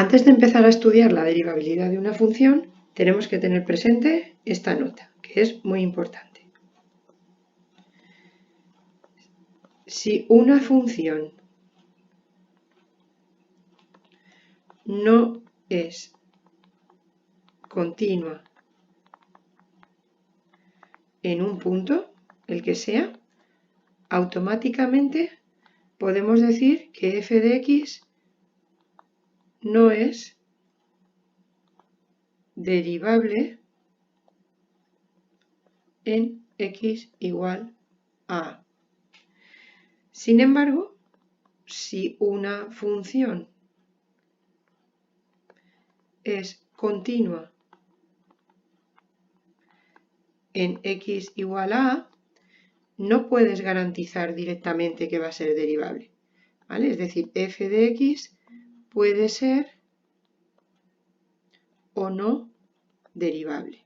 Antes de empezar a estudiar la derivabilidad de una función, tenemos que tener presente esta nota, que es muy importante. Si una función no es continua en un punto, el que sea, automáticamente podemos decir que f de x no es derivable en x igual a a. Sin embargo, si una función es continua en x igual a a, no puedes garantizar directamente que va a ser derivable, ¿vale? Es decir, f de x puede ser o no derivable.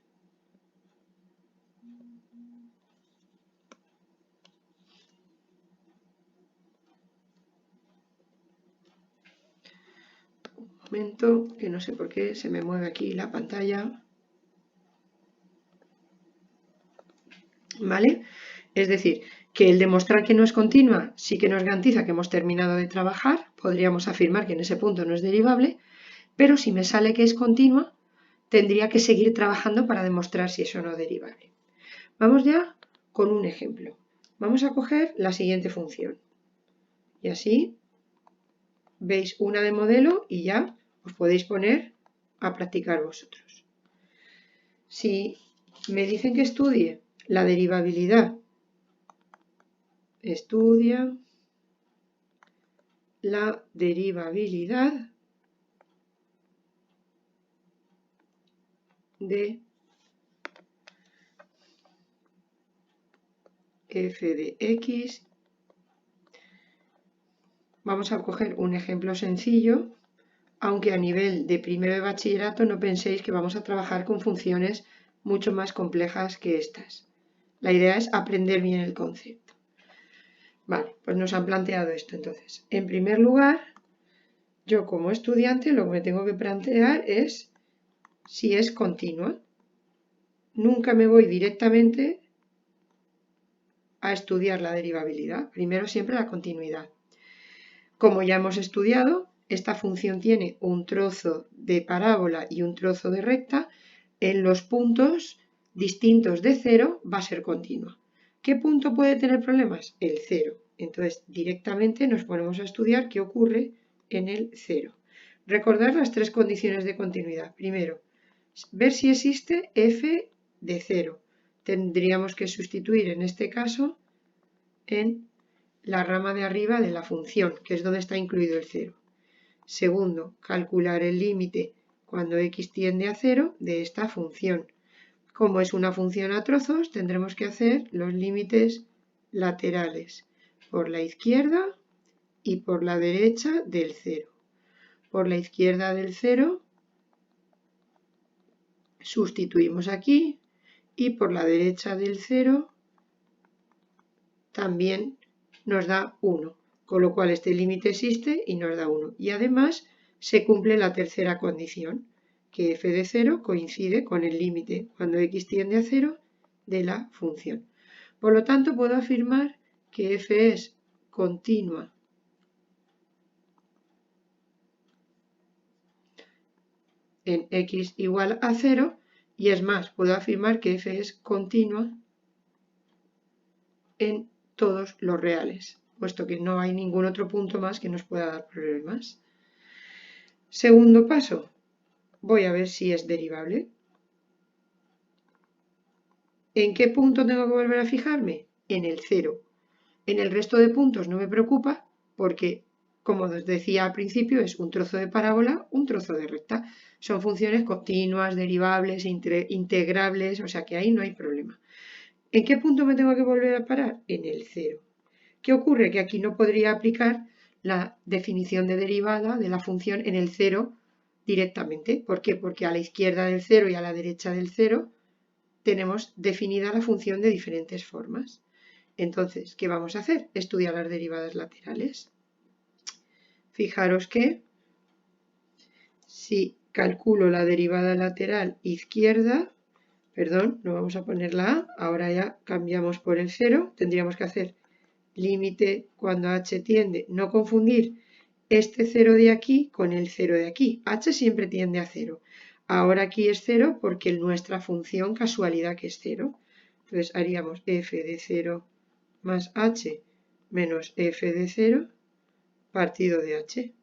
Un momento, que no sé por qué se me mueve aquí la pantalla. ¿Vale? Es decir, que el demostrar que no es continua sí que nos garantiza que hemos terminado de trabajar, podríamos afirmar que en ese punto no es derivable, pero si me sale que es continua, tendría que seguir trabajando para demostrar si es o no derivable. Vamos ya con un ejemplo. Vamos a coger la siguiente función. Y así veis una de modelo y ya os podéis poner a practicar vosotros. Si me dicen que estudie la derivabilidad, estudia la derivabilidad de f de x. Vamos a coger un ejemplo sencillo, aunque a nivel de primero de bachillerato no penséis que vamos a trabajar con funciones mucho más complejas que estas. La idea es aprender bien el concepto. Vale, pues nos han planteado esto entonces. En primer lugar, yo como estudiante lo que me tengo que plantear es si es continua. Nunca me voy directamente a estudiar la derivabilidad. Primero siempre la continuidad. Como ya hemos estudiado, esta función tiene un trozo de parábola y un trozo de recta. En los puntos distintos de 0 va a ser continua. ¿Qué punto puede tener problemas? El 0. Entonces directamente nos ponemos a estudiar qué ocurre en el 0. Recordar las tres condiciones de continuidad. Primero, ver si existe f de 0. Tendríamos que sustituir en este caso en la rama de arriba de la función, que es donde está incluido el 0. Segundo, calcular el límite cuando x tiende a 0 de esta función. Como es una función a trozos, tendremos que hacer los límites laterales por la izquierda y por la derecha del 0. Por la izquierda del 0 sustituimos aquí y por la derecha del 0 también nos da 1, con lo cual este límite existe y nos da 1. Y además se cumple la tercera condición, que f de 0 coincide con el límite cuando x tiende a 0 de la función. Por lo tanto, puedo afirmar que f es continua en x igual a 0 y es más, puedo afirmar que f es continua en todos los reales, puesto que no hay ningún otro punto más que nos pueda dar problemas. Segundo paso, voy a ver si es derivable. ¿En qué punto tengo que volver a fijarme? En el 0. En el resto de puntos no me preocupa porque, como os decía al principio, es un trozo de parábola, un trozo de recta. Son funciones continuas, derivables, integrables, o sea que ahí no hay problema. ¿En qué punto me tengo que volver a parar? En el 0. ¿Qué ocurre? Que aquí no podría aplicar la definición de derivada de la función en el 0 directamente. ¿Por qué? Porque a la izquierda del 0 y a la derecha del 0 tenemos definida la función de diferentes formas. Entonces, ¿qué vamos a hacer? Estudiar las derivadas laterales. Fijaros que si calculo la derivada lateral izquierda, perdón, no vamos a poner la a, ahora ya cambiamos por el 0, tendríamos que hacer límite cuando h tiende, no confundir este 0 de aquí con el 0 de aquí, h siempre tiende a 0, ahora aquí es 0 porque nuestra función casualidad que es 0, entonces haríamos f de 0 más h menos f de 0 partido de h.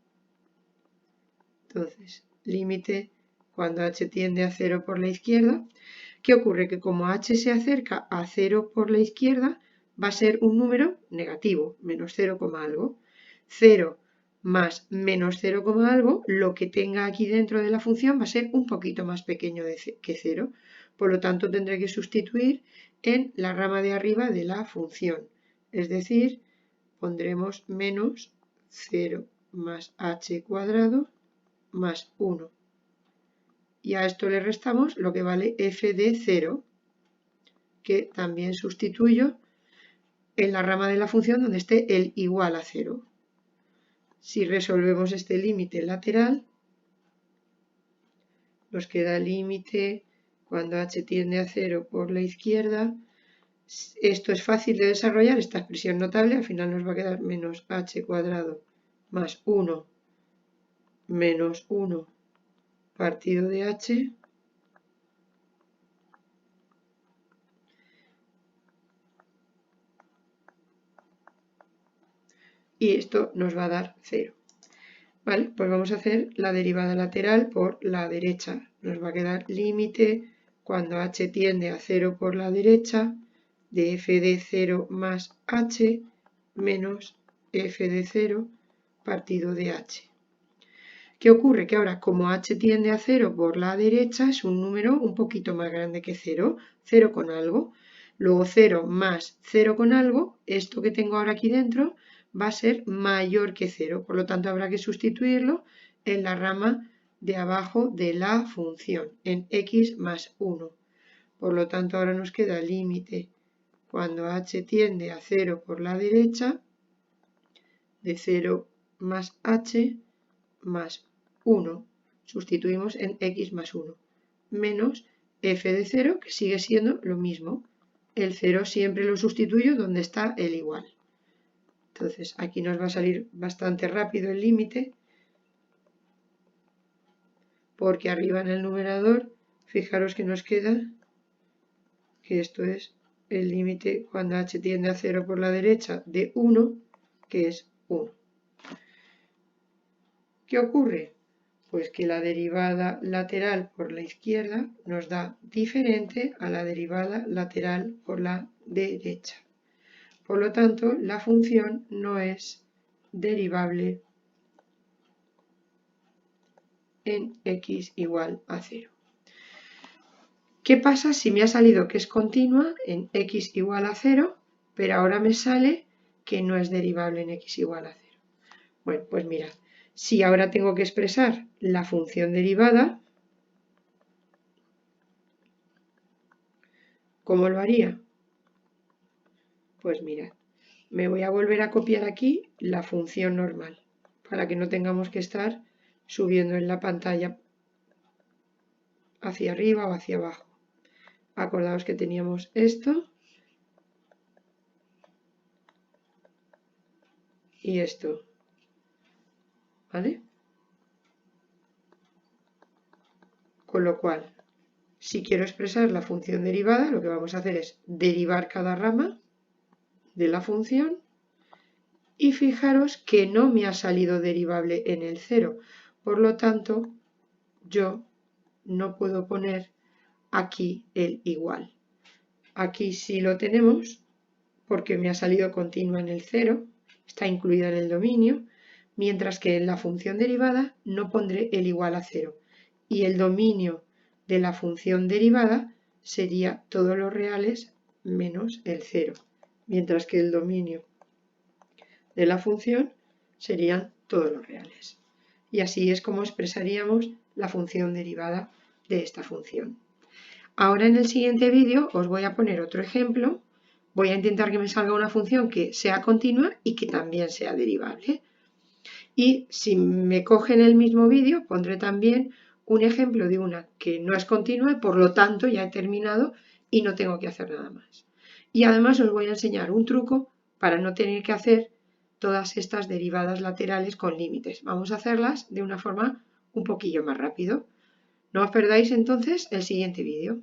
Entonces, límite cuando h tiende a 0 por la izquierda. ¿Qué ocurre? Que como h se acerca a 0 por la izquierda, va a ser un número negativo, menos 0, algo. 0 más menos 0, algo, lo que tenga aquí dentro de la función va a ser un poquito más pequeño que 0. Por lo tanto, tendré que sustituir en la rama de arriba de la función. Es decir, pondremos menos 0 más h cuadrado más 1. Y a esto le restamos lo que vale f de 0, que también sustituyo en la rama de la función donde esté el igual a 0. Si resolvemos este límite lateral, nos queda límite cuando h tiende a 0 por la izquierda. Esto es fácil de desarrollar, esta expresión notable, al final nos va a quedar menos h cuadrado más 1 menos 1 partido de h y esto nos va a dar 0. Vale, pues vamos a hacer la derivada lateral por la derecha. Nos va a quedar límite cuando h tiende a 0 por la derecha de f de 0 más h menos f de 0 partido de h. ¿Qué ocurre? Que ahora como h tiende a 0 por la derecha es un número un poquito más grande que 0, 0 con algo. Luego 0 más 0 con algo, esto que tengo ahora aquí dentro va a ser mayor que 0, por lo tanto habrá que sustituirlo en la rama de abajo de la función, en x más 1. Por lo tanto ahora nos queda límite cuando h tiende a 0 por la derecha de 0 más h más 1, sustituimos en x más 1, menos f de 0, que sigue siendo lo mismo. El 0 siempre lo sustituyo donde está el igual. Entonces aquí nos va a salir bastante rápido el límite, porque arriba en el numerador, fijaros que nos queda que esto es el límite cuando h tiende a 0 por la derecha de 1, que es 1. ¿Qué ocurre? Pues que la derivada lateral por la izquierda nos da diferente a la derivada lateral por la derecha. Por lo tanto, la función no es derivable en x igual a 0. ¿Qué pasa si me ha salido que es continua en x igual a 0, pero ahora me sale que no es derivable en x igual a 0? Bueno, pues mirad. Si ahora tengo que expresar la función derivada, ¿cómo lo haría? Pues mirad, me voy a volver a copiar aquí la función normal, para que no tengamos que estar subiendo en la pantalla hacia arriba o hacia abajo. Acordaos que teníamos esto y esto, ¿vale? Con lo cual, si quiero expresar la función derivada, lo que vamos a hacer es derivar cada rama de la función y fijaros que no me ha salido derivable en el 0. Por lo tanto, yo no puedo poner aquí el igual. Aquí sí lo tenemos porque me ha salido continua en el 0, está incluida en el dominio, mientras que en la función derivada no pondré el igual a 0. Y el dominio de la función derivada sería todos los reales menos el 0, mientras que el dominio de la función serían todos los reales. Y así es como expresaríamos la función derivada de esta función. Ahora en el siguiente vídeo os voy a poner otro ejemplo. Voy a intentar que me salga una función que sea continua y que también sea derivable. Y si me cogen el mismo vídeo, pondré también un ejemplo de una que no es continua y por lo tanto ya he terminado y no tengo que hacer nada más. Y además os voy a enseñar un truco para no tener que hacer todas estas derivadas laterales con límites. Vamos a hacerlas de una forma un poquillo más rápido. No os perdáis entonces el siguiente vídeo.